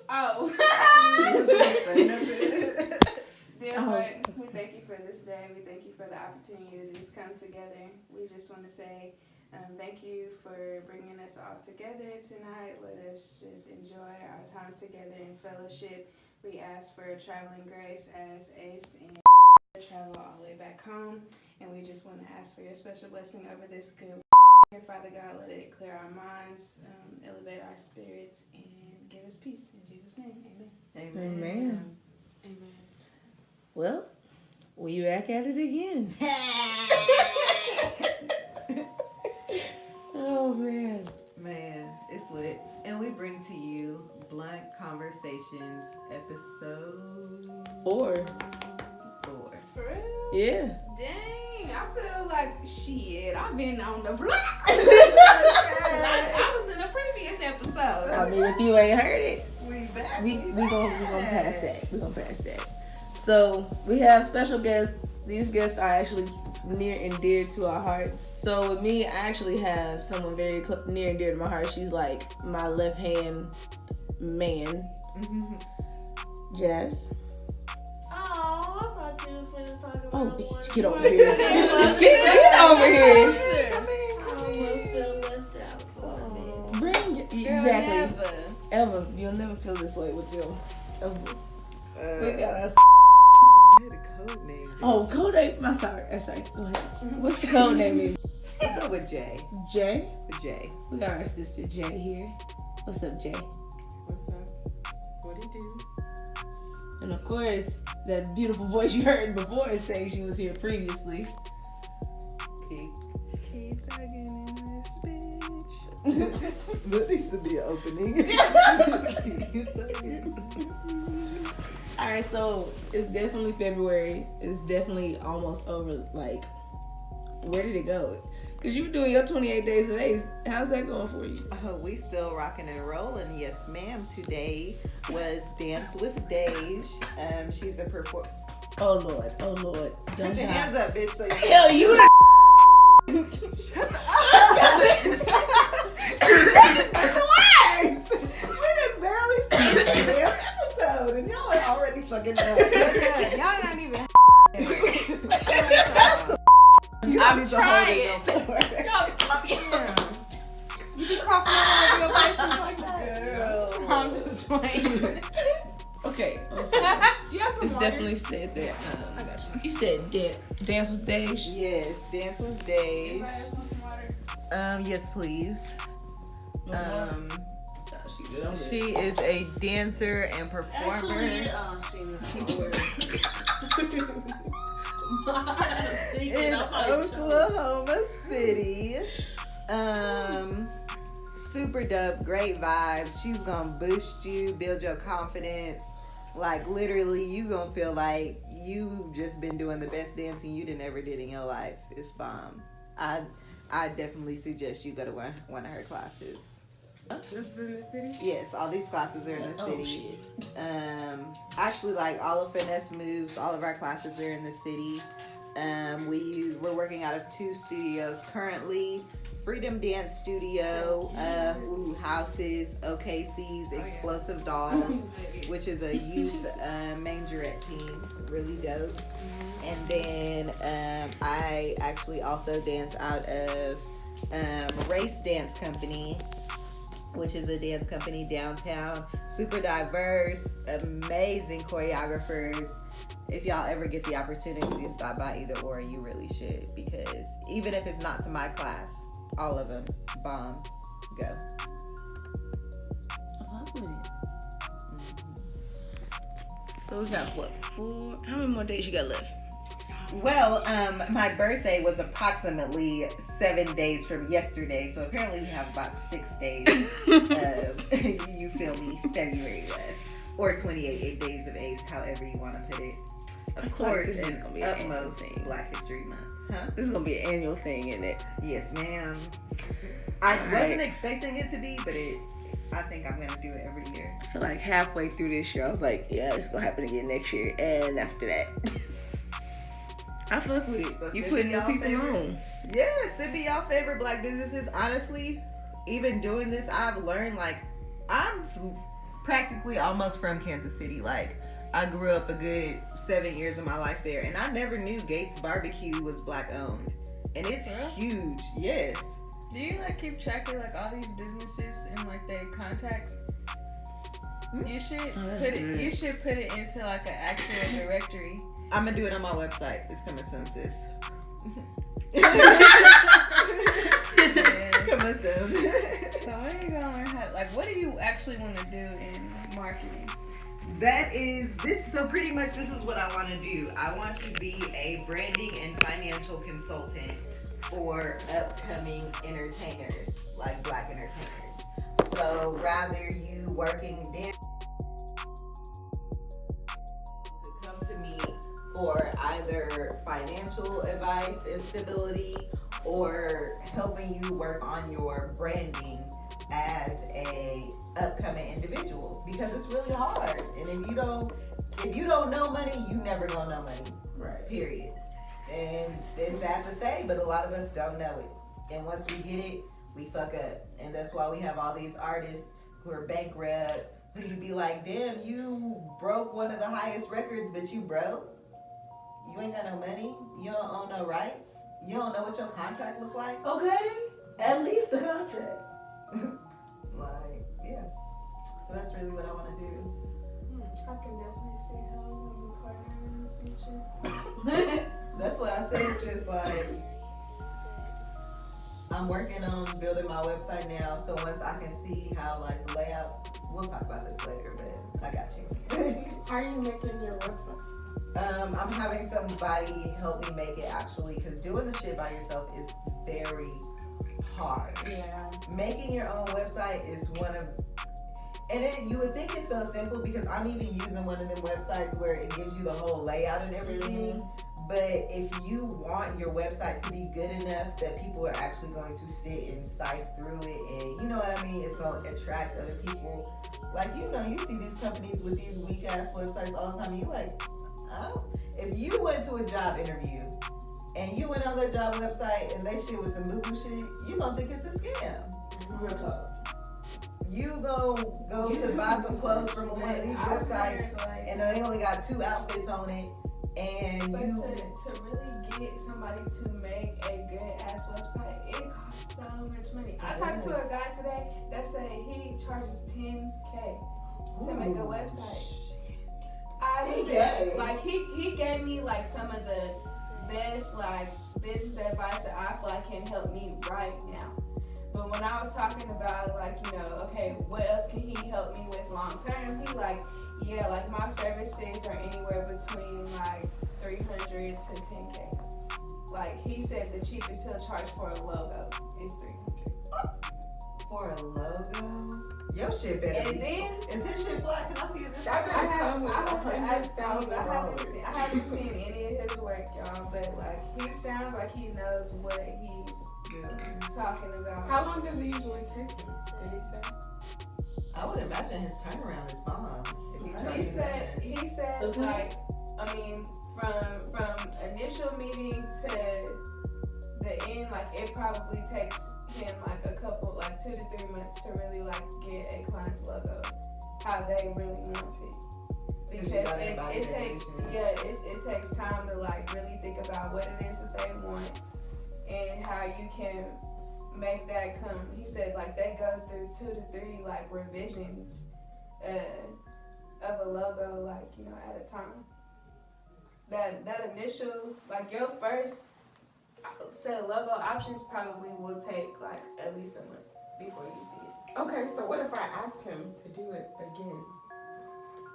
Oh. Dear Lord, we thank you for this day. We thank you for the opportunity to just come together. We just want to say thank you for bringing us all together tonight. Let us just enjoy our time together in fellowship. We ask for traveling grace as Ace and travel all the way back home. And we just want to ask for your special blessing over this good. Father God, let it clear our minds, elevate our spirits, and give us peace. In Jesus' name, amen. Amen. Amen. Well, we back at it again. Oh, man. Man, it's lit. And we bring to you Blunt Conversations, episode 4. 4. For real? Yeah. Dang, I feel like shit. I've been on the block. I was in a previous episode. I mean, if you ain't heard it, We back. we gonna pass that. We gonna pass that. So we have special guests. These guests are actually near and dear to our hearts. So with me, I actually have someone very near and dear to my heart. She's like my left hand man, Jess. Oh, I thought you was going to talk about Bitch, get over here. Get over here. I almost feel left out for a minute. Bring exactly. Ever, you'll never feel this way with them. Ever. We got us. Say the code name. Oh, code name. I'm sorry. Go ahead. What's the code name? What's up with Jay? Jay. With Jay. We got our sister Jay here. What's up, Jay? What's up? What do you do? And of course, that beautiful voice you heard before saying she was here previously. Keep thugging in this bitch. That needs to be an opening. Alright, so it's definitely February. It's definitely almost over. Like, where did it go? Because you were doing your 28 days of Ace. How's that going for you? We still rocking and rolling. Yes, ma'am. Today was Dance with Dej. She's a performer. Oh Lord. Don't Put your die. hands up, bitch. So you Hell, you Shut up. That's the worst. We done barely started the damn episode, and y'all are already fucking done. Y'all not even. You I'm don't need to hold it trying. no more. Y'all stop it. You can crawl from your patients like that. Girl. I'm just playing. Okay. Do you have some It's water? definitely said that. I got you. You said dance with Dej. Yes, Dance with Anybody Dej. else want some water? Yes, please. She good. I'm good. She is a dancer and performer Actually, she was in Oklahoma City. Super dope, great vibes. She's gonna boost you, build your confidence. Like literally, you gonna feel like you just been doing the best dancing you done ever did in your life. It's bomb. I definitely suggest you go to one of her classes. This is in the city? Yes, all these classes are in the city. shit. Actually, like all of Finesse Moves, all of our classes are in the city. We're working out of 2 studios currently. Freedom Dance Studio, Houses, OKC's Explosive Dolls, which is a youth majorette team, really dope. And then I actually also dance out of Race Dance Company, which is a dance company downtown. Super diverse, amazing choreographers. If y'all ever get the opportunity to stop by either or, you really should, because even if it's not to my class, all of them, bomb, go. I fuck with it. So we got what, 4? How many more days you got left? Well, my birthday was approximately 7 days from yesterday, so apparently we have about 6 days of, you feel me, February left. Or 28 days of Ace, however you want to put it. Of course, this is in gonna be an annual utmost thing. Black History Month. Huh? This is gonna be an annual thing, isn't it? Yes, ma'am. I All wasn't right. expecting it to be, but I think I'm gonna do it every year. I feel like halfway through this year, I was like, yeah, it's gonna happen again next year, and after that. I fuck with it. So You send putting me your y'all people favorite- on. Yes, send me y'all favorite Black businesses. Honestly, even doing this, I've learned like I'm practically almost from Kansas City. Like, I grew up a good 7 years of my life there, and I never knew Gates Barbecue was black owned, and it's huge. Yes. Do you like keep track of like all these businesses and like their contacts? You should You should put it into like an actual directory. I'm gonna do it on my website. It's coming soon, sis. Coming soon. So when are you gonna learn how? Like, what do you actually want to do in marketing? So pretty much this is what I want to do. I want to be a branding and financial consultant for upcoming entertainers, like black entertainers. So rather you working there to come to me for either financial advice and stability or helping you work on your branding as a upcoming individual, because it's really hard. And if you don't know money, you never gonna know money. Right. Period. And it's sad to say, but a lot of us don't know it. And once we get it, we fuck up. And that's why we have all these artists who are bankrupt, who you be like, damn, you broke one of the highest records, but you broke. You ain't got no money. You don't own no rights. You don't know what your contract look like. Okay. At least the contract. Like, yeah. So that's really what I want to do. I can definitely see how we partner in the future. That's why I say it's just like, I'm working on building my website now. So once I can see how like the layout, we'll talk about this later, but I got you. How are you making your website? I'm having somebody help me make it actually, because doing the shit by yourself is very hard. Yeah. Making your own website is one of, and you would think it's so simple because I'm even using one of them websites where it gives you the whole layout and everything. But if you want your website to be good enough that people are actually going to sit and sift through it, and you know what I mean, it's going to attract other people. Like, you know, you see these companies with these weak ass websites all the time. You like, oh, if you went to a job interview and you went on that job website and they shit was some boo-boo shit, you gonna think it's a scam. Real talk. You go to buy some clothes from one of these websites and they only got 2 outfits on it, and But you to really get somebody to make a good ass website, it costs so much money. I talked to a guy today that said he charges $10K to make a website. $10K? Like he gave me like some of the best like business advice that I feel like can help me right now. But when I was talking about like, you know, okay, what else can he help me with long term? He like, yeah, like my services are anywhere between like 300 to 10K. Like he said the cheapest he'll charge for a logo is 300. for a logo. Your shit better And be. then Is his shit flat? Can I see his That Instagram? better come with I $100,000. haven't seen any of his work, y'all, but like he sounds like he knows what he's talking about. How long does it usually take him? Did he say? I would imagine his turnaround is bomb. If you He said Okay. like, I mean, from initial meeting to the end, like it probably takes him like a couple, like 2 to 3 months to really like get a client's logo how they really want it. Because it takes time to like really think about what it is that they want and how you can make that come. He said like they go through 2 to 3 like revisions of a logo, like, you know, at a time. That initial, like your first set of logo options probably will take like at least a month before you see it. Okay, so what if I ask him to do it again?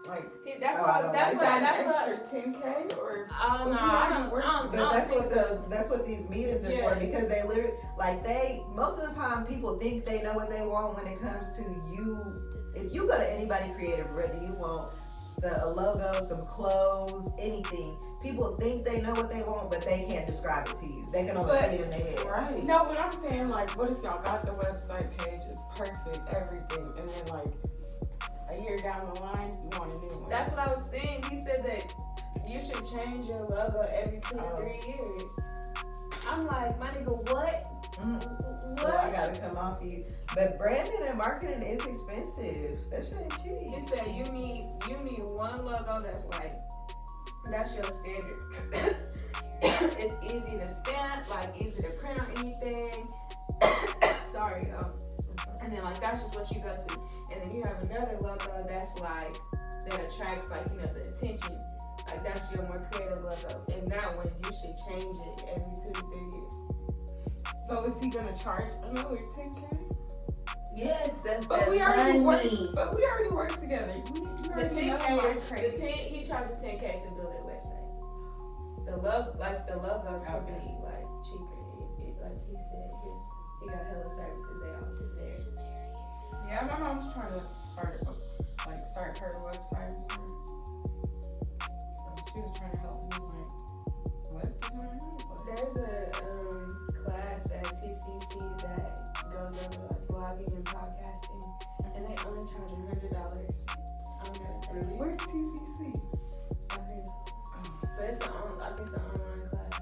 Like, That's Oh, why. I don't That's like why. that. That's why. extra 10K or? I don't know. I don't But think that's what these meetings are Yeah. for, because they literally, like, most of the time people think they know what they want when it comes to you. If you go to anybody creative, whether you want a logo, some clothes, anything, people think they know what they want, but they can't describe it to you. They can only see it in their head. Right. No, but I'm saying, like, what if y'all got the website page, it's perfect, everything, and then, like, a year down the line, you want a new one? That's what I was saying. He said that you should change your logo every 2 to 3 years. I'm like, my nigga, what? So I gotta come off you. But branding and marketing is expensive. That shit ain't cheap. It's one logo that's like, that's your standard. It's easy to stamp, like easy to print on anything. Sorry, y'all. And then like that's just what you go to. And then you have another logo that's like, that attracts like, you know, the attention. Like that's your more creative logo. And that one you should change it every 2 to 3 years. So is he gonna charge another $10K? Yes, that's But that we already money. work together. You The already know 10K my is credit. he charges 10K to build a website. The logo company like cheaper. Like he said, he got hella services. They all just there. Yeah, my mom's trying to start her website. So she was trying to help me what? There's a class at TCC that goes over like blogging and podcasting, and they only charge $100. Where's TCC? But it's an online class.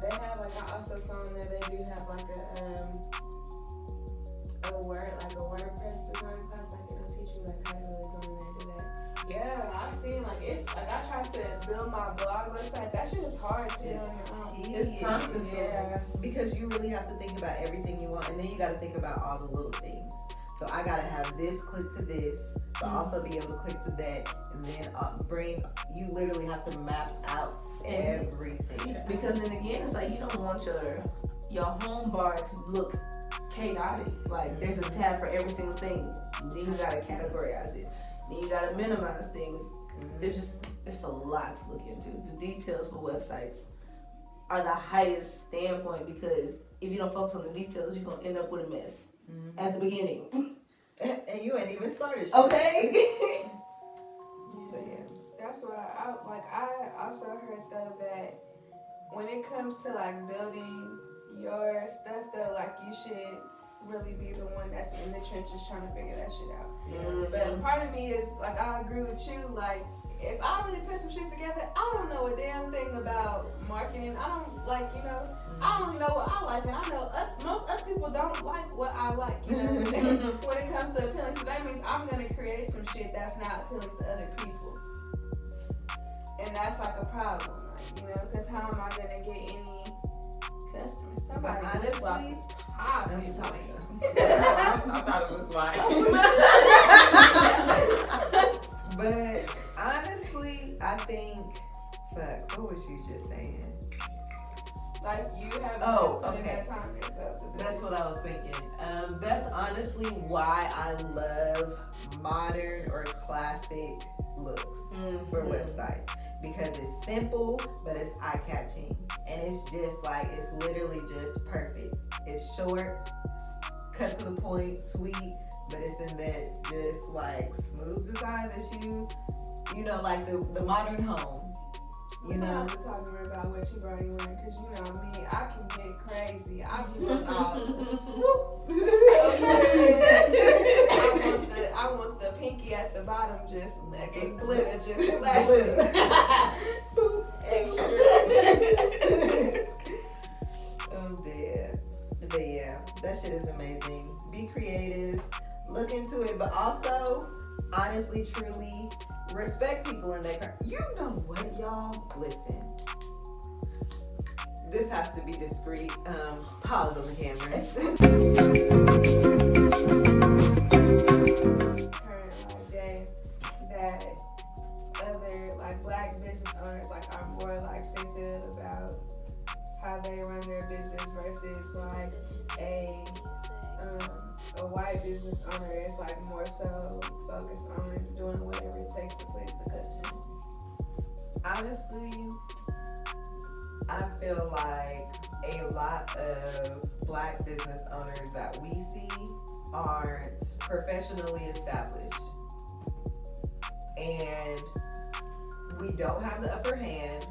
They have like, I also saw in there they do have like a WordPress design class. Like it'll teach you like how to really go in there and do that. Yeah, I've seen like it's like I tried to build my blog website. That shit is hard to do on your own. It's time consuming. Yeah. Because you really have to think about everything you want, and then you got to think about all the little things. So I got to have this click to this, but also be able to click to that, and then you literally have to map out everything. Because then again, it's like you don't want your home bar to look chaotic. Like there's a tab for every single thing. Then you gotta categorize it. Then you gotta minimize things. It's a lot to look into. The details for websites are the highest standpoint, because if you don't focus on the details, you're gonna end up with a mess at the beginning. And you ain't even started shit. Okay. But yeah. That's why I also heard though that when it comes to like building your stuff though, like you should really be the one that's in the trenches trying to figure that shit out. But part of me is like, I agree with you, like if I really put some shit together, I don't know a damn thing about marketing. I don't like, you know, I don't know what I like, and I know most other people don't like what I like, you know. When it comes to appealing, so that means I'm gonna create some shit that's not appealing to other people, and that's like a problem, like, you know, because how am I gonna get any customers? Somebody honestly, popping. I thought it was mine. But honestly, I think, what was you just saying? Like you have put in that time yourself to build. That's what I was thinking. That's honestly why I love modern or classic looks for websites, because it's simple, but it's eye-catching, and it's just like, it's literally just perfect. It's short, cut to the point, sweet, but it's in that just like smooth design that you know, like the modern home. You know, I'm talking about what you already learned, because you know me, I can get crazy. I be wanting all the swoop. I want the pinky at the bottom just like and glitter just flashing. Extra. I'm dead. But yeah, that shit is amazing. Be creative, look into it, but also, honestly, truly, respect people in their You know what, y'all? Listen. This has to be discreet. Pause on the camera. Current like day that other like black business owners like are more like sensitive about how they run their business versus like a white business owner is like more so focused on doing whatever it takes to please the customer. Honestly, I feel like a lot of black business owners that we see aren't professionally established, and we don't have the upper hand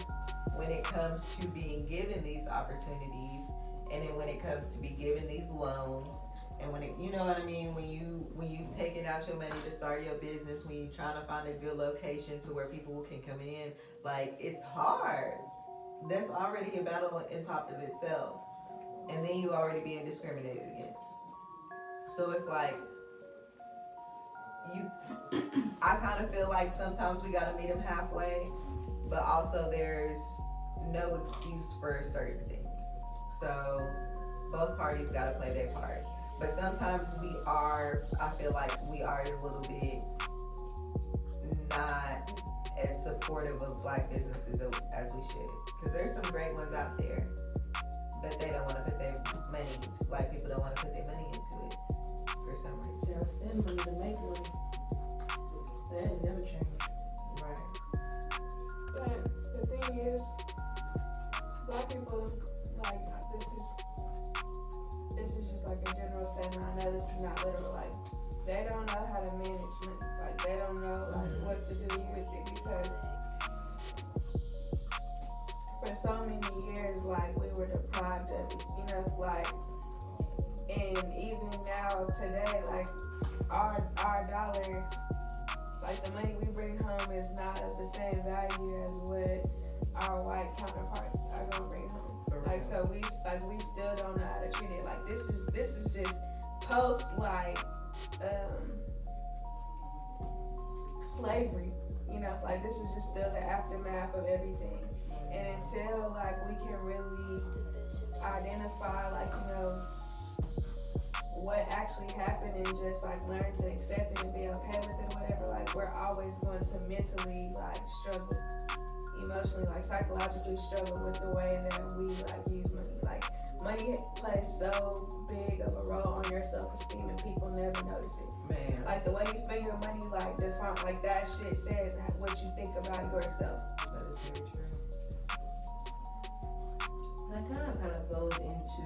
when it comes to being given these opportunities, and then when it comes to be given these loans, and when it, you know what I mean, when you taking out your money to start your business, when you trying to find a good location to where people can come in, like, it's hard. That's already a battle in top of itself, and then you already being discriminated against. So it's like, I kind of feel like sometimes we gotta meet them halfway, but also there's no excuse for certain things. So both parties gotta play their part. But sometimes I feel like we are a little bit not as supportive of black businesses as we should. Because there's some great ones out there, but they don't want to put their money into, black people don't want to put their money into it for some reason. Yeah, spend money to make money. That ain't never change. Right. But the thing is, black people, like, this is just like a general statement. I know this is not literal. Like, they don't know how to manage money. Like, they don't know like what to do with it, because for so many years, like, we were deprived of it. You know, like, and even now today, like, our dollar, like, the money we bring home is not of the same value as what our white counterparts are gonna bring home. Like, so we still don't know how to treat it. Like, this is just post, like, slavery, you know, like, this is just still the aftermath of everything. And until, like, we can really identify, like, you know, what actually happened and just, like, learn to accept it and be okay with it or whatever, like, we're always going to mentally, like, struggle, emotionally, like, psychologically struggle with the way that we, like, use money. Like, money plays so big of a role on your self-esteem and people never notice it. Man. Like, the way you spend your money, like, that shit says what you think about yourself. That is very true. That kind of goes into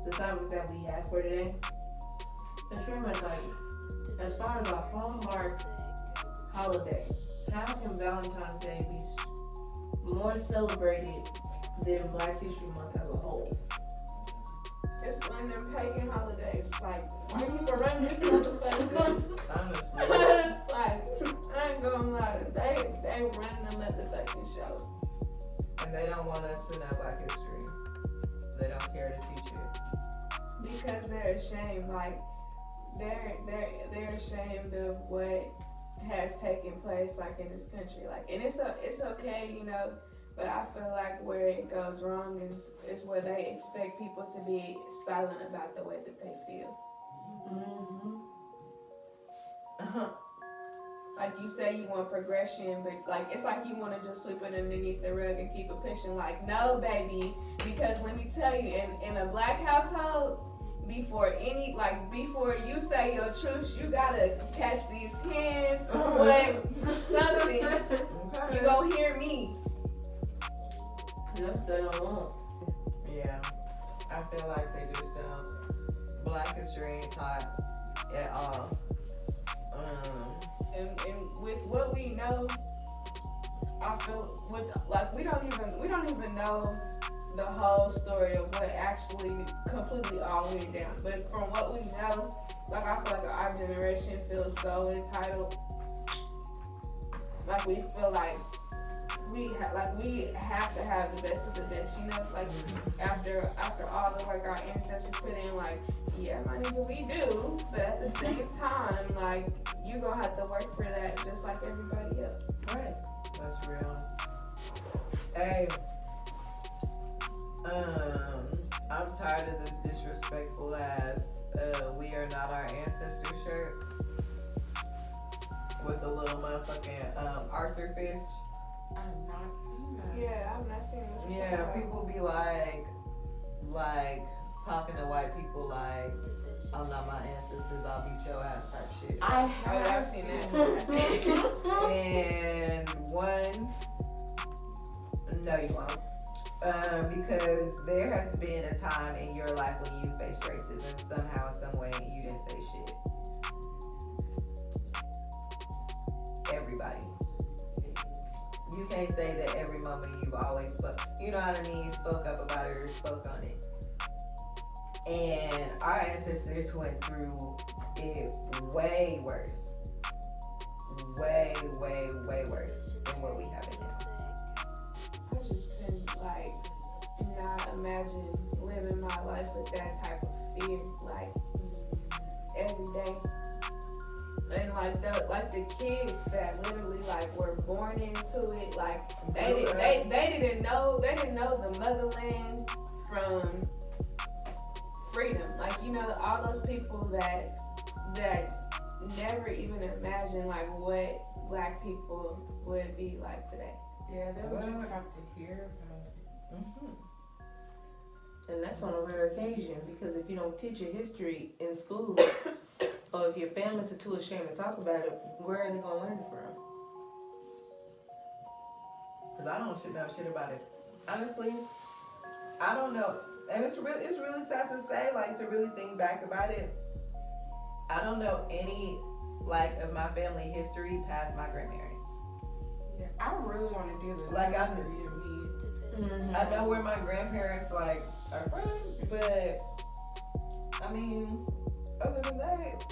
the topic that we have for today. It's pretty much like, as far as our Hallmark holiday, how can Valentine's Day be more celebrated than Black History Month as a whole? Just when them pagan holidays, like, why people run this motherfucker? Honestly. Like, I ain't gonna lie, they run the motherfucking show. And they don't want us to know Black history. They don't care to teach it. Because they're ashamed, like, they're ashamed of what has taken place, like, in this country. Like, and it's okay, you know, but I feel like where it goes wrong is where they expect people to be silent about the way that they feel. Mm-hmm. Like, you say you want progression, but, like, it's like you want to just sweep it underneath the rug and keep it pushing. Like, no, baby, because let me tell you, in a black household, before you say your truth, you gotta catch these hands with something. You gonna hear me. That's what they don't want. Yeah. I feel like they just don't. Black history ain't taught at all. And with what we know, I feel we don't even know the whole story of what actually completely all went down. But from what we know, like, I feel like our generation feels so entitled. Like, we feel like we have to have the best of the best, you know? Like, after all the work our ancestors put in, like, yeah, my nigga, we do. But at the same time, like, you gonna have to work for that just like everybody else. Right. That's real. Hey. I'm tired of this disrespectful ass "We Are Not Our Ancestors" shirt with the little motherfucking Arthur fish. I've not seen that. Yeah, I've not seen this. Yeah, people be like talking to white people like, "I'm not my ancestors, I'll beat your ass" type shit. I I've have seen that. And one, no, you won't. Because there has been a time in your life when you faced racism somehow, some way, and you didn't say shit. Everybody. You can't say that every moment you've always spoke, you know what I mean, spoke up about it or spoke on it. And our ancestors went through it way worse. Way, way, way worse than what we have it now. I just couldn't, like, not imagine living my life with that type of fear, like, every day. And, like, like the kids that literally like were born into it, like they didn't know the motherland from freedom. Like, you know, all those people that never even imagined like what Black people would be like today. Yeah, they would just have to hear about it. Mm-hmm. And that's on a rare occasion, because if you don't teach your history in school, or if your families are too ashamed to talk about it, where are they gonna learn it from? Cause I don't know shit about it. Honestly, I don't know, and it's really sad to say, like, to really think back about it. I don't know any like of my family history past my grandparents. Yeah, I really want to do this. Like, I know where my grandparents like are from, but I mean, other than that,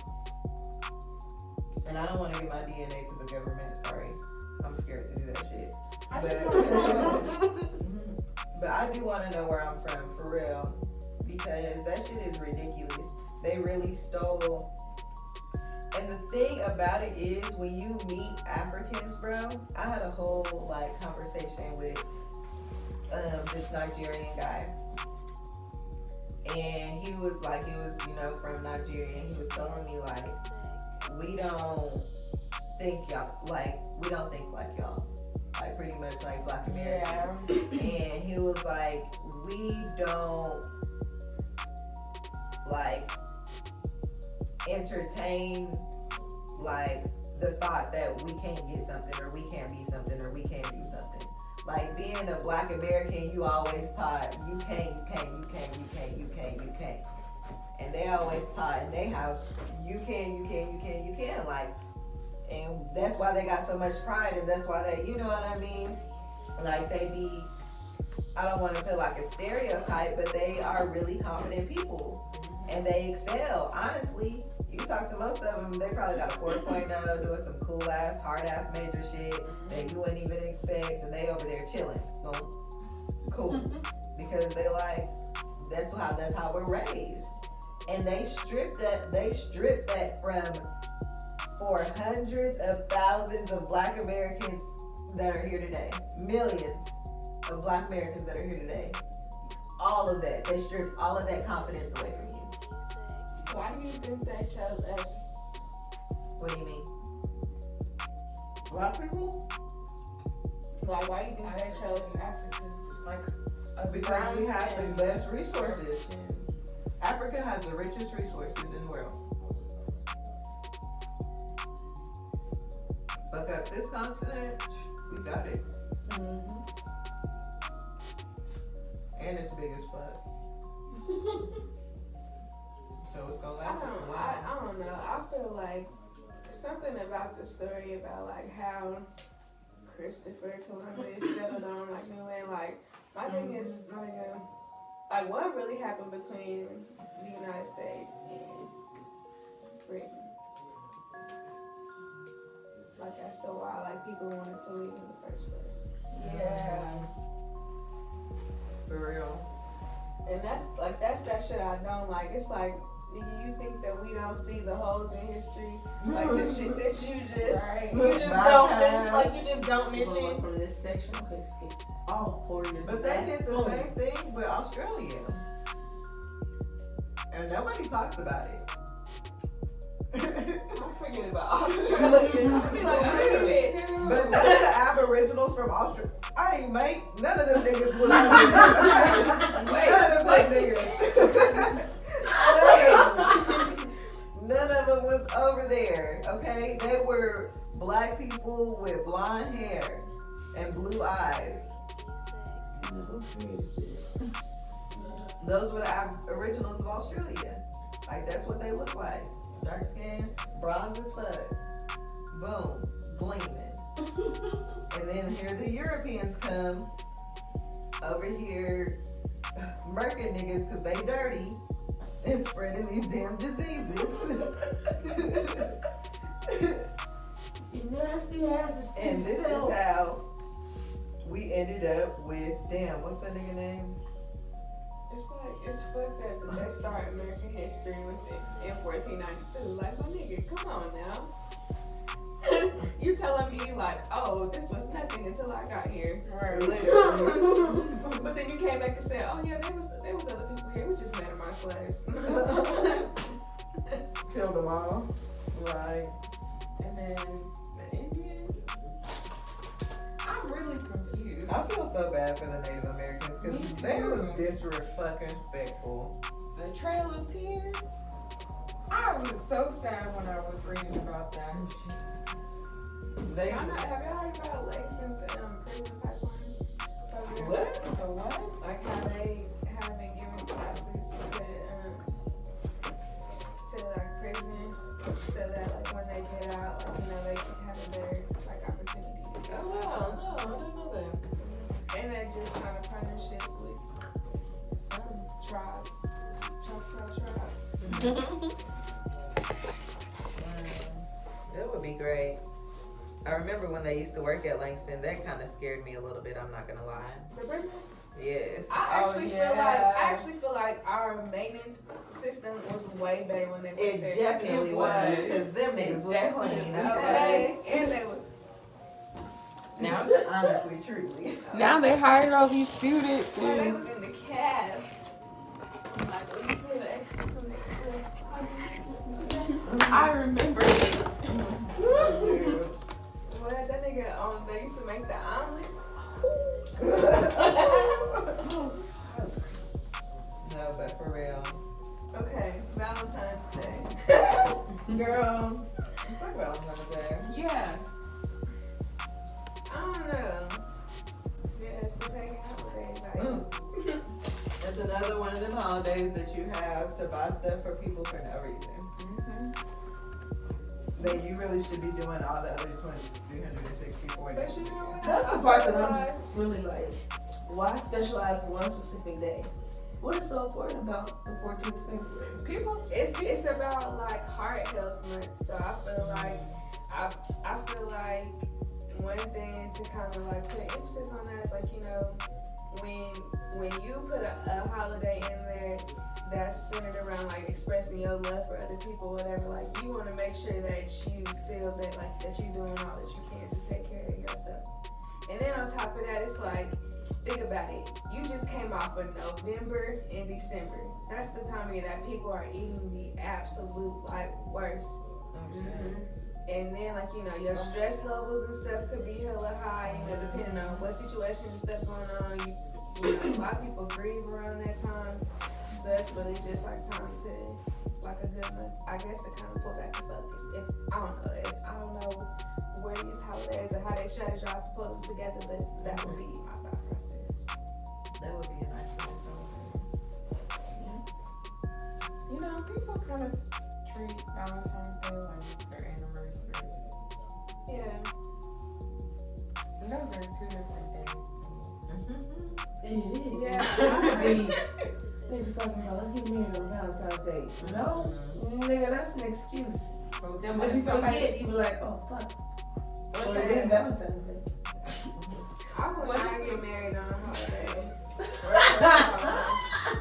and I don't want to give my DNA to the government. Sorry, I'm scared to do that shit. But I do want to know where I'm from, for real, because that shit is ridiculous. They really stole. And the thing about it is, when you meet Africans, bro, I had a whole like conversation with this Nigerian guy, and he was you know, from Nigeria, and he was telling me like, we don't think like y'all, like pretty much like Black Americans. Yeah. And he was like, we don't like entertain like the thought that we can't get something, or we can't be something, or we can't do something. Like, being a Black American, you always taught you can't. And they always taught in their house, you can. Like, and that's why they got so much pride, and that's why they, you know what I mean? Like, they be, I don't want to feel like a stereotype, but they are really confident people. And they excel. Honestly, you talk to most of them, they probably got a 4.0, doing some cool ass, hard ass major shit that you wouldn't even expect, and they over there chilling. So, cool. Because they like, that's how we're raised. And they stripped that for hundreds of thousands of Black Americans that are here today. Millions of Black Americans that are here today. All of that. They stripped all of that confidence away from you. Why do you think they chose us? What do you mean? Black people? Like, why do you think they chose Africa? Like, because we have the best resources. Africa has the richest resources in the world. Fuck up this continent, we got it. Mm-hmm. And it's big as fuck. So it's gonna last us a while. I don't know. I feel like something about the story about like how Christopher Columbus settled on like New Land. Like, my thing is, like, what really happened between the United States and Britain? Like, as to why like people wanted to leave in the first place. yeah. For real. And that's that shit I don't like. It's like, nigga, you think that we don't see the holes in history? Like, the shit that you just don't mention. From this section, okay, skip all 4 years. But they did the same thing with Australia. And nobody talks about it. I'm forgetting about Australia. But none of the Aboriginals from Australia, mate, none of them niggas was over there. None of them was over there, okay? They were Black people with blonde hair and blue eyes. Those were the Aboriginals of Australia. Like, that's what they look like. Dark skin, bronze as fuck. Boom, gleaming. And then here the Europeans come over here murking niggas because they dirty and spreading these damn diseases. Nasty asses. And this is how we ended up with, damn, what's that nigga name? It's like, it's fucked up that they started American history with this in 1492. Like, my nigga, come on now. like, oh, this was nothing until I got here. Right. Literally. But then you came back and said, oh yeah, there was other people here. We just met in my class. Killed them all. Right. And then the Indians. I'm really confused. I feel so bad for the Native Americans because Me they too. was disrespectful. The Trail of Tears. I was so sad when I was reading about that. They Have y'all heard about Langston's prison pipeline? what? The what? Like how they have been giving classes to like prisoners so that like when they get out, like, you know, they can have a better like opportunity to go. Oh wow, no, I didn't know that. And they just signed a partnership with some tribe. That would be great. I remember when they used to work at Langston, that kind of scared me a little bit, I'm not gonna lie. The prisoners? Yes. I actually yeah. feel like our maintenance system was way better when they worked It there. definitely It was, was. because them niggas was Definitely clean, was. okay? And they was Now, Honestly, truly. now they hired all these students. when they And was in the cab. I'm like, oh, you put an extra. I remember. Well, that nigga, they used to make the omelets. No, but for real. Okay, Valentine's Day. Girl, talk about Valentine's Day. Yeah. I don't know. Yeah, it's a pagan holiday. It's another one of them holidays that you have to buy stuff for people for no reason. That you really should be doing all the other 364 days. But you know what? That's the part that I'm just really like, why specialize one specific day? What is so important about the 14th of February? People. It's about like heart health month. So I feel like I feel like one thing to kind of like put emphasis on that is like, you know, when you put a holiday in there that's centered around like expressing your love for other people, whatever, like you want to make sure that you feel that like that you're doing all that you can to take care of yourself. And then on top of that, it's like, think about it. You just came off of November and December. That's the time of year that people are eating the absolute like worst. And then like, you know, your stress levels and stuff could be hella high, you know, depending on what situation and stuff going on. You know, a lot of people grieve around that time. So it's really just like time to like a good month, I guess, to kind of pull back the focus. I don't know where these holidays or how they strategize to pull them together, but that would be my thought process. That would be a nice way to celebrate. You know, people kind of treat Valentine's Day like their anniversary. Yeah. And those are two different days to me. Yeah. They just talking about, let's get married on Valentine's Day. No, nigga, that's an excuse. But then If when you somebody, forget, you be like, oh fuck. what Well, if it is Valentine's Day. I would What not is get married on a holiday.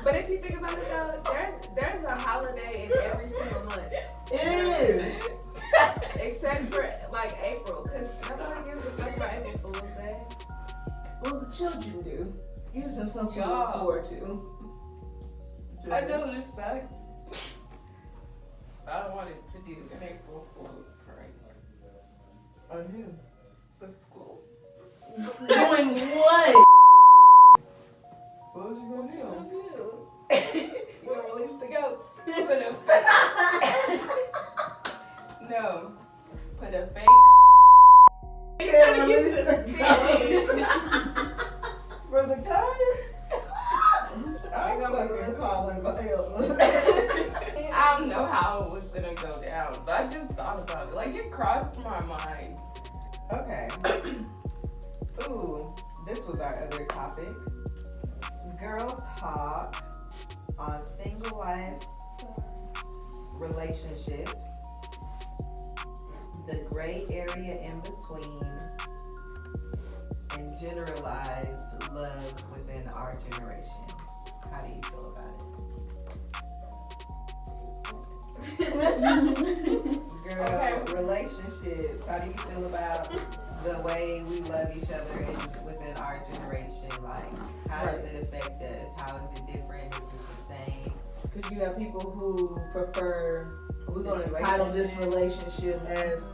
But if you think about it though, there's a holiday in every single month. It is. Except for like April, because nobody gives a fuck about April Fool's Day. Well, the children do. Gives them something to Yeah. look forward to. I know this sucks. I wanted to do an April Fool's prank. On who? The school. Doing what? What was you gonna do? What you gonna do? We're gonna release the goats. Put a fake. No. Put a fake. Trying to get for the college? I'm fucking calling Viola. I don't know how it was gonna go down, but I just thought about it. Like, it crossed my mind. Okay. Ooh, this was our other topic. Girl talk on single lives, relationships, the gray area in between, and generalized love within our generation. How do you feel about it? Girl, relationships. How do you feel about the way we love each other within our generation? Like, how does it affect us? How is it different? Is it the same? Because you have people who prefer, we're going to title this relationship as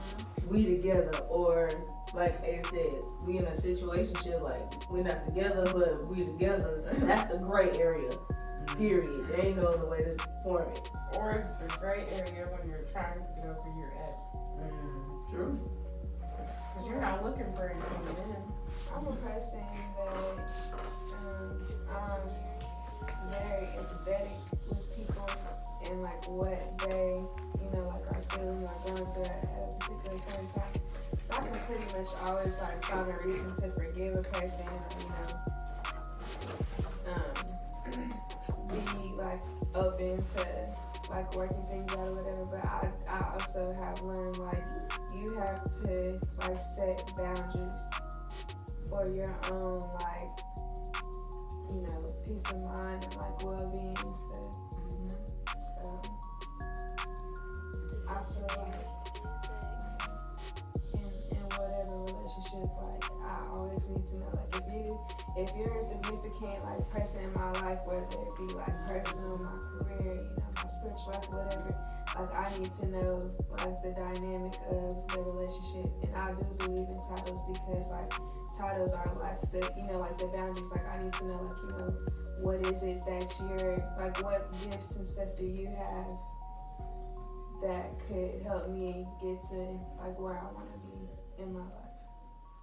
we together, or like I said, we in a situationship, like we're not together, but we together. That's the gray area. Period. There ain't no other way to form it. Or it's the gray area when you're trying to get over your ex. True. Because you're not looking for anything then. I'm a person that I'm very empathetic with people and like what they, like are feeling or going through at a particular point in time. So I can pretty much always like find a reason to forgive a person or, be like open to like working things out or whatever. But I also have learned like you have to like set boundaries for your own like peace of mind and like well-being and stuff. So I feel like in whatever relationship, like I always need to know like if you're a significant like person in my life, whether it be like personal, my career, my spiritual life, whatever, like I need to know like the dynamic of the relationship. And I do believe in titles because like titles are like the like the boundaries. Like I need to know like what is it that you're like, what gifts and stuff do you have that could help me get to like where I want to be in my life.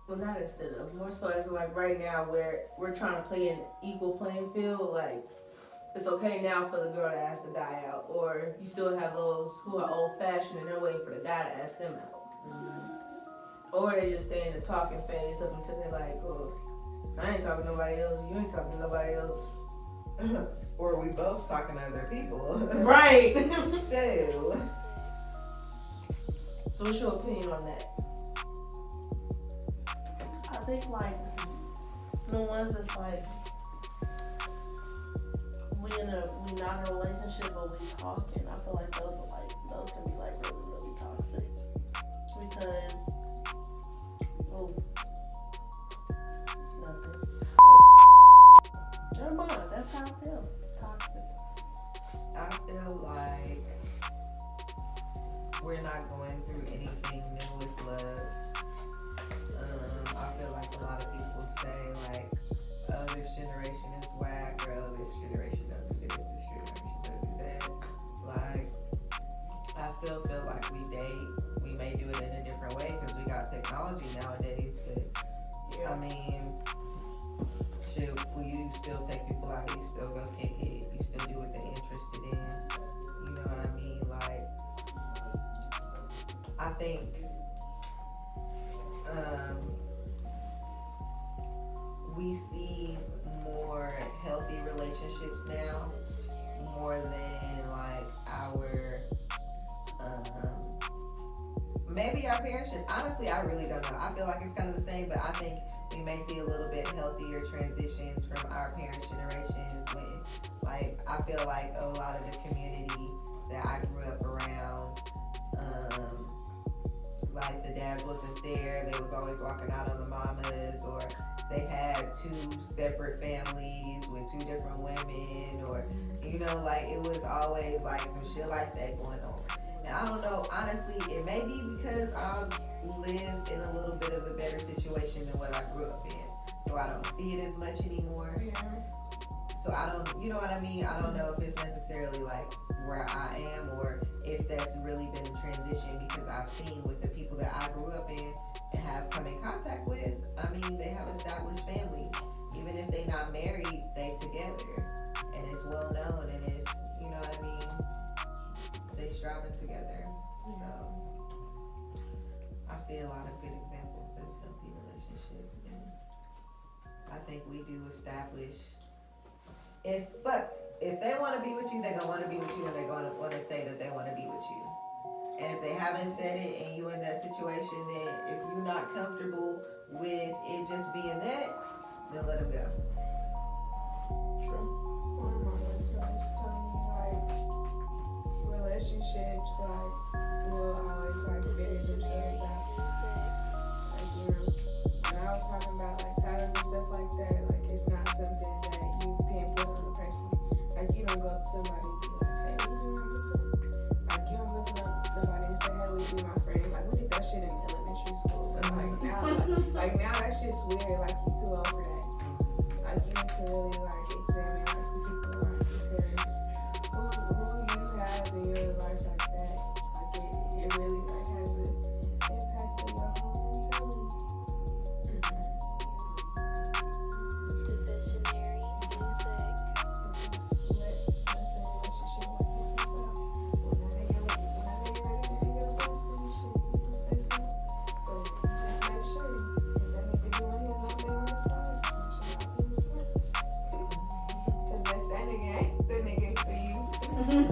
Well, not instead of, more so as like right now where we're trying to play an equal playing field. Like it's okay now for the girl to ask the guy out, or you still have those who are old fashioned and they're waiting for the guy to ask them out. Or they just stay in the talking phase up until they're like, oh, I ain't talking to nobody else, you ain't talking to nobody else. Or we both talking to other people. Right. So what's your opinion on that? I think like the ones that's like we not in a relationship but we talking, I feel like those can be like really, really toxic. Because nothing. Never mind, that's how I feel. Toxic. I feel like we're not going through anything new with love. I feel like a lot of people say like, oh, this generation is whack, or oh, this generation don't do this generation don't do that. Like, I still feel like we date. We may do it in a different way because we got technology nowadays, but I mean, shit, you still take people out, you still go kick it, you still do what they're interested in. You know what I mean? Like, I think we see more healthy relationships now, more than like our maybe our parents should. Honestly, I really don't know. I feel like it's kind of the same, but I think we may see a little bit healthier transitions from our parents' generations when, like, I feel like a lot of the community that I grew up around, like the dads wasn't there, they was always walking out on the mamas, or they had two separate families with two different women, or, like it was always like some shit like that going on. And I don't know, honestly, it may be because I lived in a little bit of a better situation than what I grew up in. So I don't see it as much anymore. Yeah. So I don't, you know what I mean? I don't know if it's necessarily like where I am or if that's really been a transition, because I've seen with the people that I grew up in and have come in contact with, I mean, they have established families. Even if they're not married, they together. And it's well known, and it's, you know what I mean? They striving together. So I see a lot of good examples of healthy relationships, and I think we do establish if they want to be with you, they're gonna want to be with you, and they're gonna want to say that they want to be with you. And if they haven't said it and you in that situation, then if you're not comfortable with it just being that, then let them go. True. One of my mentors told me, like, relationships, like, will always like figure themselves out. Like, you know, when I was talking about like titles and stuff like that, like it's not something that you pinpoint on a person. Like you don't go up to somebody and be like, hey, what you doing this for? Like you don't go to somebody and say, hey, will you be my friend? Like we did that shit in elementary school. But like now, like now that shit's weird. Like you too old for that. Like you need to really like examine like who people are because who you have in your life like that, like it really like has an impact on your whole mentality. Visionary music. Just let the relationship work itself out. Whenever you're ready to get a boyfriend, shit, you can say so. But just make sure if that nigga doing his own thing on the side, just make sure y'all do the same. Cause if that nigga ain't the nigga for you,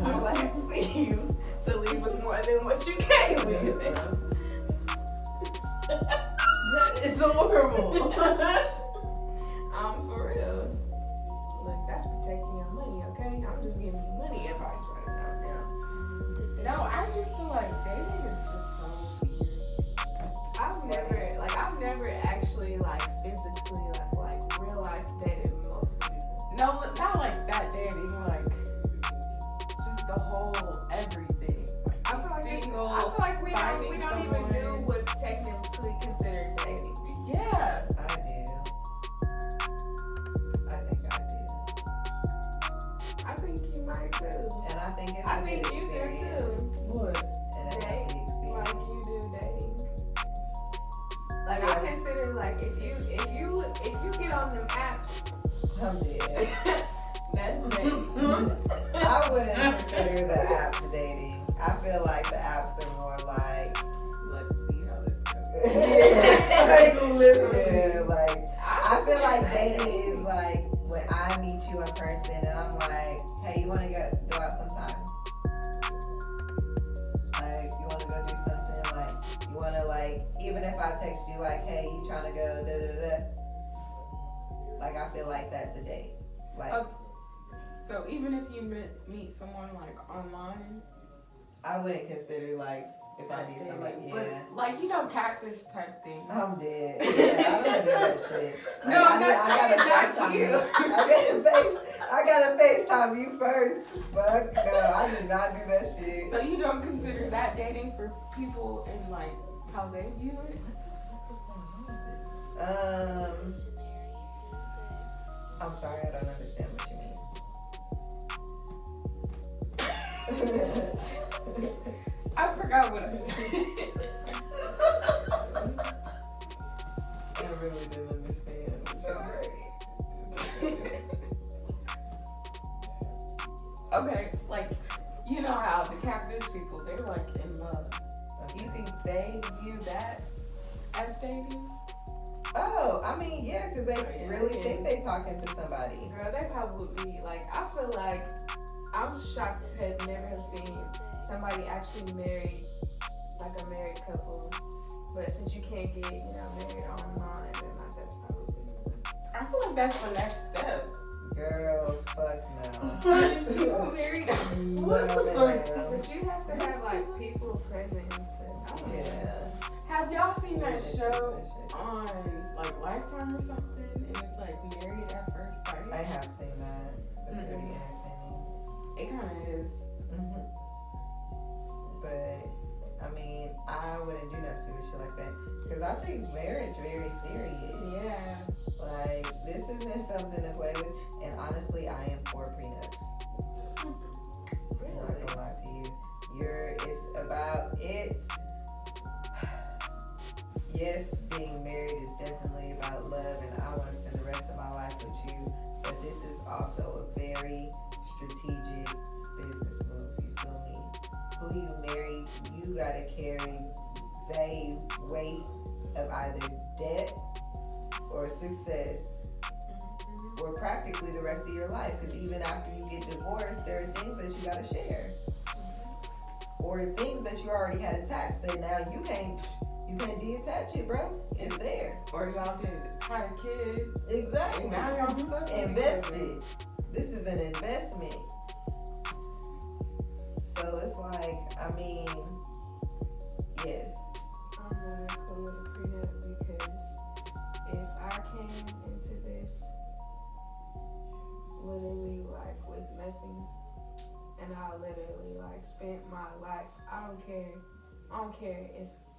I'm like for you to leave with more than what you came with. That is horrible. For real. Look, that's protecting your money, okay? I'm just giving you money advice right now. No, I just feel like dating is just so weird. I've never actually like physically like real life dated multiple people. No, not like that dating, like just the whole everything. I feel like we don't even do what's technically considered dating. Yeah. I do. I think I do. I think you might too. And I think it's I a think good you do experience. too. What? And a Date, healthy experience. like you do dating. Like I consider like if you get on them apps, I'm dead. that's dating. I wouldn't consider the apps dating. I feel like the apps are more like Let's see how this goes. yeah, like I feel like dating is like when I meet you in person and I'm like, hey, you wanna go out sometime? Like you wanna go do something, like you wanna like even if I text you like, hey, you trying to go da da da, like I feel like that's a date. Like So even if you meet someone like online, I wouldn't consider like if I meet somebody, but yeah. like catfish type thing. I'm dead. Yeah, I don't do that shit. Like, No, I'm not I saying gotta not FaceTime you. I gotta FaceTime you first. Fuck no, I do not do that shit. So you don't consider that dating for people and like how they view it? I'm sorry, I don't understand what you mean. I forgot what I said. I really didn't understand. Sorry. Okay, like you know how the catfish people, they're like in love. Do you think they view that as dating? Oh, I mean, yeah, because they really think they talking to somebody. Girl, they probably like. I feel like I was shocked to never have seen somebody actually married, like a married couple. But since you can't get married online, then like that's probably. I feel like that's the next step. Girl, fuck no. People married. No, ma'am. But you have to have like people present and stuff. Yeah. Have y'all seen that show on like Lifetime or something? And it's like Married at First Sight. I have seen that. It's pretty entertaining. It kind of is. Mm-hmm. But I mean, I wouldn't do no stupid shit like that because I take marriage very serious. Yeah. Like this isn't something to play with. And honestly, I am for prenups. I'm not gonna lie to you. It's about it. Yes, being married is definitely about love, and I want to spend the rest of my life with you. But this is also a very strategic business move. You feel me? Who you marry, you gotta carry the weight of either debt or success for practically the rest of your life. Because even after you get divorced, there are things that you gotta share, or things that you already had attached that now you can't detach it, bro. It's there. Or y'all had a kid. Exactly. Now y'all stuck with Invested. This is an investment. So it's like, I mean, yes. I'm not cool with a prenup because if I came into this literally like with nothing, and I literally like spent my life, I don't care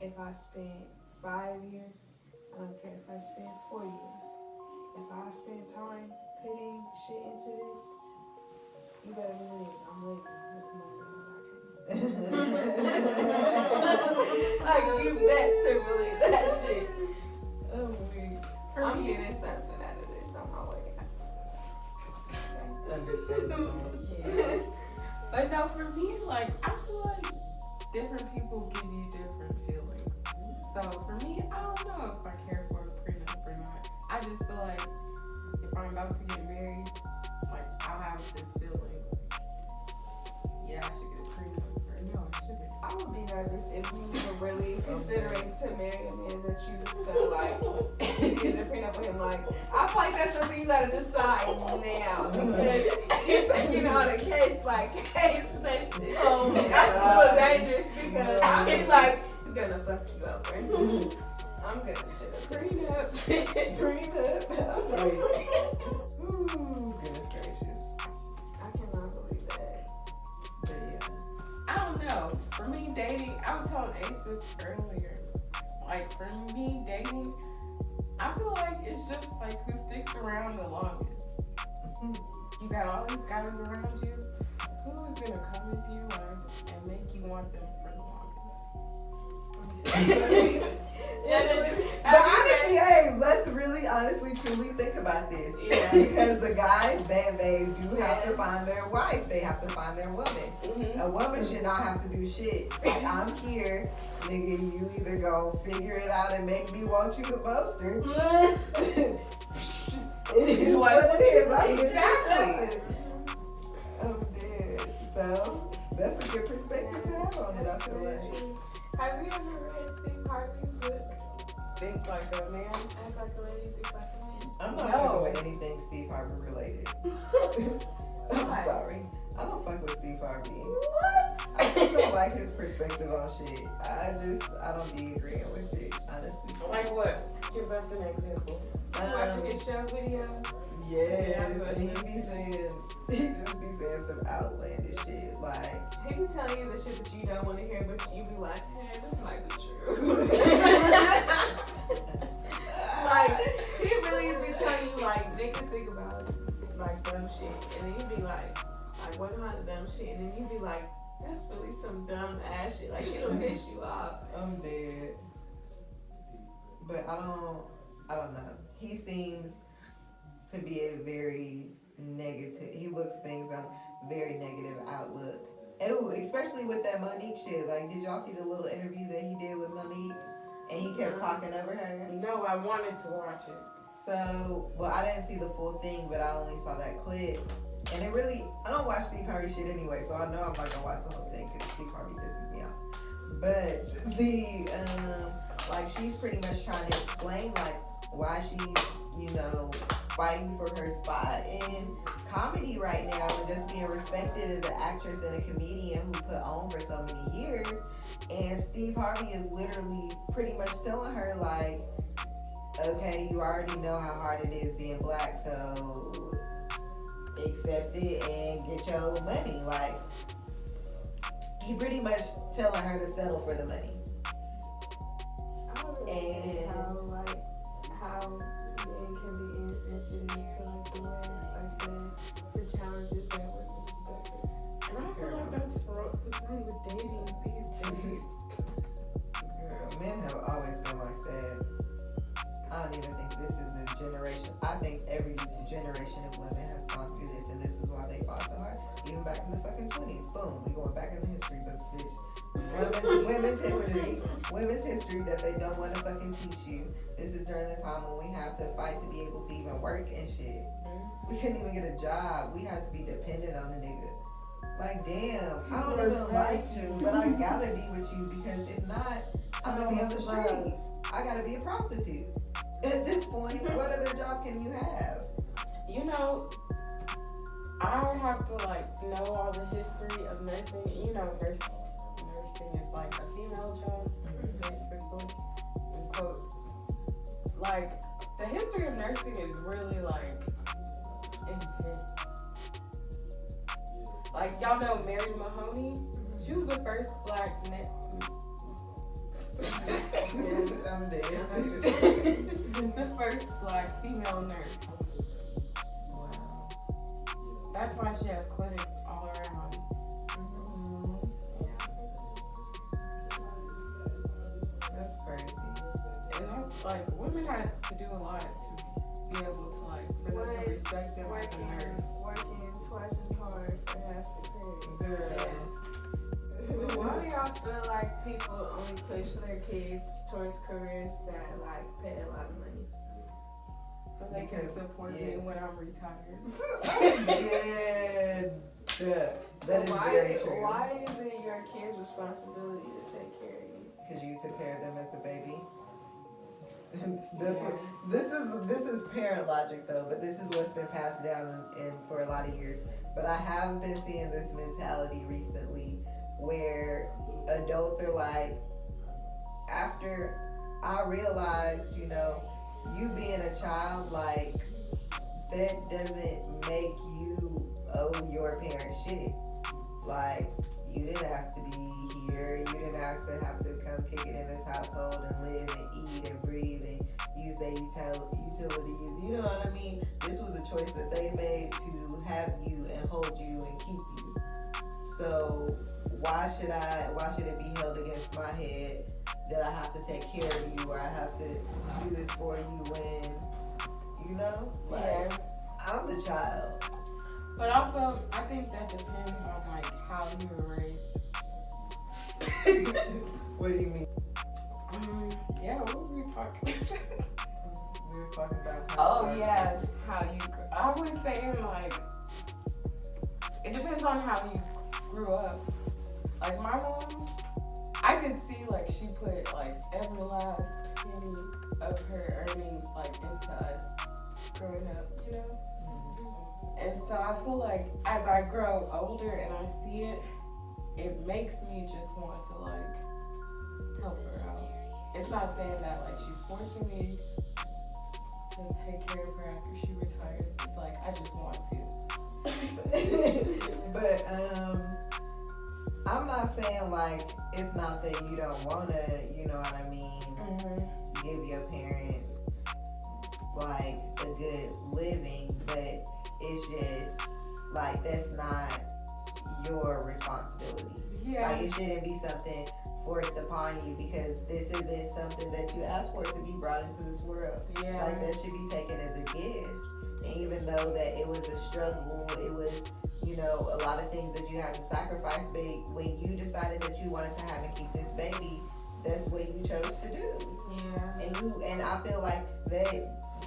if I spent 5 years, I don't care if I spent 4 years. If I spend time putting shit into this, you better believe I'm leaving with more than what I came. Like, you bet to believe that shit. Oh, weird. I'm getting something out of this on my way out. Understandable. But no, for me, like, I feel like different people give you different feelings. So for me, I don't know if I care for a prenup or not. I just feel like if I'm about to get married, like, I'll have this feeling. Yeah, I should get a prenup, or no, I shouldn't. I would be nervous if you were really considering to marry a man that you felt like getting a prenup with him. Like, I feel like that's something you gotta decide now because you're taking on a case by case basis. Oh my That's a God. little dangerous because I feel like it's gonna fuck you over. I'm gonna shit a prenup. Prenup. I'm like, ooh, goodness gracious. I cannot believe that. But yeah. I don't know. For me, dating, I was telling Ace this earlier. Like, for me, dating, I feel like it's just like who sticks around the longest. You got all these guys around you. Who is gonna come into your life and make you want them for the longest? But honestly, hey, let's really honestly truly think about this. Yeah. Because the guys, they do have to find their wife. They have to find their woman. Mm-hmm. A woman should not have to do shit. I'm here, nigga. You either go figure it out and make me want you the most, or it is what it is. Exactly. I'm dead. So that's a good perspective to have on it. I feel like. Have you ever read Steve Harvey's book? Think like a man. Act Like a Lady, Think Like a Man? I'm not No. fucking with anything Steve Harvey related. I'm Why? sorry. I don't fuck with Steve Harvey. What? I just don't like his perspective on shit. I don't be agreeing with it, honestly. Like what? Give us an example. Watching his show videos? Yes, and he just be saying some outlandish shit. Like, He be telling you the shit that you don't want to hear, but you be like, hey, this might be true. Like, he really be telling you, like, niggas think about, like, dumb shit. And then you be like, what kind of dumb shit? And then you be like, that's really some dumb ass shit. Like, it'll piss you off. I'm dead. But I don't know. He seems to be a very negative, he looks things on very negative outlook. Oh, especially with that Monique shit. Like, did y'all see the little interview that he did with Monique? And he kept talking over her? No, I wanted to watch it. So, well, I didn't see the full thing, but I only saw that clip. And it really, I don't watch Steve Harvey shit anyway, so I know I'm not gonna watch the whole thing because Steve Harvey pisses me off. But like, she's pretty much trying to explain, like, why she's, fighting for her spot in comedy right now and just being respected as an actress and a comedian who put on for so many years. And Steve Harvey is literally pretty much telling her, like, okay, you already know how hard it is being black, so accept it and get your money. Like, he pretty much telling her to settle for the money. I don't And how men can be insensitive to like the way the challenges that women go through. And I feel like that's what's wrong with dating these days. Girl, men have always been like that. I don't even think this is a generation. I think every generation of women has gone through this, and this is why they fought so hard. Even back in the fucking 20s. Boom, we going back in the history books, bitch. Women's history that they don't want to fucking teach you. This is during the time when we had to fight to be able to even work and shit. We couldn't even get a job. We had to be dependent on a nigga. Like, damn, I don't even like you, but I gotta be with you because if not, I'm gonna be on the streets. I gotta be a prostitute. At this point, what other job can you have? I have to like know all the history of nursing. You know, nursing is like a female job, basically, in quotes. Like the history of nursing is really like intense. Like y'all know Mary Mahoney. She was the first black. I'm dead. The first black female nurse. Wow. That's why she has clinics all around. That's crazy. And that's like, women had to do a lot to be able to like, for them to respect them as a nurse. Working twice as hard for half the pay. Yes. Why do y'all feel like people only push their kids towards careers that like pay a lot of money? So they can Because- support me when I'm retired. Yeah, that is very true. Why is it your kid's responsibility to take care of you? Because you took care of them as a baby. This is parent logic though, but this is what's been passed down in for a lot of years. But I have been seeing this mentality recently where adults are like, after I realized, you know, you being a child, like, that doesn't make you owe your parents shit. Like, you didn't ask to be here, you didn't ask to have to come kick it in this household and live and eat and breathe and use their utilities, you know what I mean? This was a choice that they made to have you and hold you and keep you. So why should it be held against my head that I have to take care of you or I have to do this for you when, you know, like, Yeah. I'm the child. But also, I think that depends on like how you were raised. What do you mean? Yeah, what were we talking about? We were talking about Oh yeah, how you. I was saying like, it depends on how you grew up. Like my mom, I could see like she put like every last penny of her earnings like into us growing up, you know. And so I feel like as I grow older and I see it, it makes me just want to like help her out. It's not saying that like she's forcing me to take care of her after she retires. It's like I just want to. But I'm not saying like it's not that you don't wanna, you know what I mean, give your parents like a good living, but it's just like that's not your responsibility. Yeah. Like it shouldn't be something forced upon you because this isn't something that you asked for to be brought into this world. Yeah. Like that should be taken as a gift. And even though that it was a struggle, it was, you know, a lot of things that you had to sacrifice, but when you decided that you wanted to have and keep this baby, that's what you chose to do. Yeah. And I feel like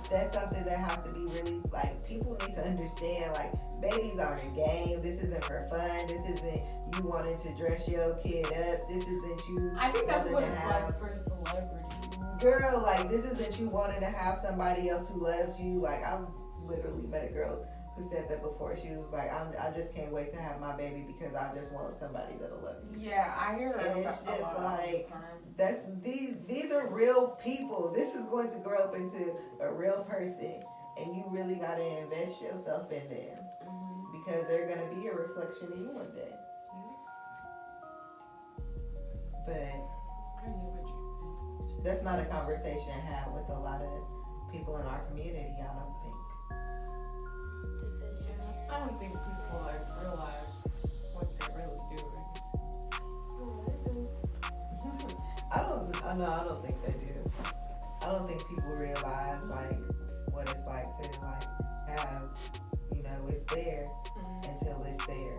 that's something that has to be really, like, people need to understand, like, babies aren't a game. This isn't for fun. This isn't you wanting to dress your kid up. This isn't you I think that's what wanting to it's have, like for celebrities. girl, like, this isn't you wanting to have somebody else who loves you. Like, I literally met a girl who said that before. She was like, I just can't wait to have my baby because I just want somebody that'll love me. Yeah, I hear that. And it's a just lot like, all the time. that's these are real people. This is going to grow up into a real person, and you really gotta invest yourself in them because they're gonna be a reflection of you one day. But I get what you're saying. that's not a conversation had with a lot of people in our community, I don't think. I don't think people like realize what they're really doing. I don't think they do. I don't think people realize like what it's like to like have, you know, it's there until it's there.